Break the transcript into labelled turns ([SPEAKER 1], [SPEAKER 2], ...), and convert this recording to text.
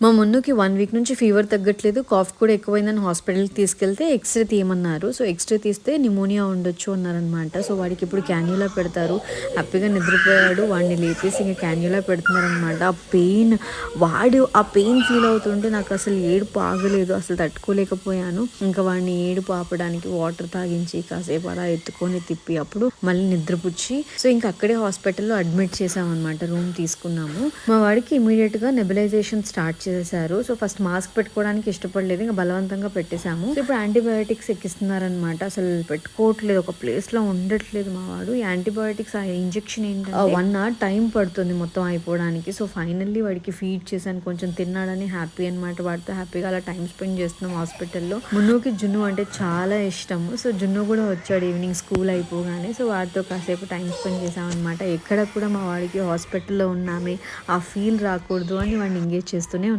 [SPEAKER 1] మా మున్నుకి 1 వీక్ నుంచి ఫీవర్ తగ్గట్లేదు, కాఫ్ కూడా ఎక్కువైందని హాస్పిటల్కి తీసుకెళ్తే ఎక్స్రే తీయమన్నారు. సో ఎక్స్రే తీస్తే నిమోనియా ఉండొచ్చు అన్నారనమాట. సో వాడికి ఇప్పుడు క్యాన్యులా పెడతారు. హ్యాపీగా నిద్రపోయాడు. వాడిని లేపేసి ఇంకా క్యాన్యులా పెడుతున్నారనమాట. ఆ పెయిన్ ఫీల్ అవుతుంటే నాకు అసలు ఏడుపు ఆగలేదు, అసలు తట్టుకోలేకపోయాను. ఇంకా వాడిని ఏడుపు ఆపడానికి వాటర్ తాగించి కాసేపు అలా ఎత్తుకొని తిప్పి అప్పుడు మళ్ళీ నిద్రపుచ్చి సో ఇంకా అక్కడే హాస్పిటల్లో అడ్మిట్ చేసామన్నమాట. రూమ్ తీసుకున్నాము. మా వాడికి ఇమీడియట్ గా నెబులైజేషన్ స్టార్ట్ చేశారు. సో ఫస్ట్ మాస్క్ పెట్టుకోవడానికి ఇష్టపడలేదు, ఇంకా బలవంతంగా పెట్టేశాము. సో ఇప్పుడు యాంటీబయాటిక్స్ ఎక్కిస్తున్నారనమాట. అసలు పెట్టుకోవట్లేదు, ఒక ప్లేస్ లో ఉండట్లేదు మా వాడు. ఈ యాంటీబయాటిక్స్ ఆ ఇంజెక్షన్ ఏంటంటే 1 hour టైం పడుతుంది మొత్తం అయిపోవడానికి. సో ఫైనల్లీ వాడికి ఫీడ్ చేశాను, కొంచెం తిన్నాడని హ్యాపీ అనమాట. వాడితో హ్యాపీగా అలా టైం స్పెండ్ చేస్తున్నాం హాస్పిటల్లో. మున్నుకి జున్ను అంటే చాలా ఇష్టము. సో జున్ను కూడా వచ్చాడు ఈవినింగ్ స్కూల్ అయిపోగానే. సో వాడితో కాసేపు టైం స్పెండ్ చేసాం అనమాట. ఎక్కడ కూడా మా వాడికి హాస్పిటల్లో ఉన్నామే ఆ ఫీల్ రాకూడదు అని వాడిని ఎంగేజ్ చేస్తూనే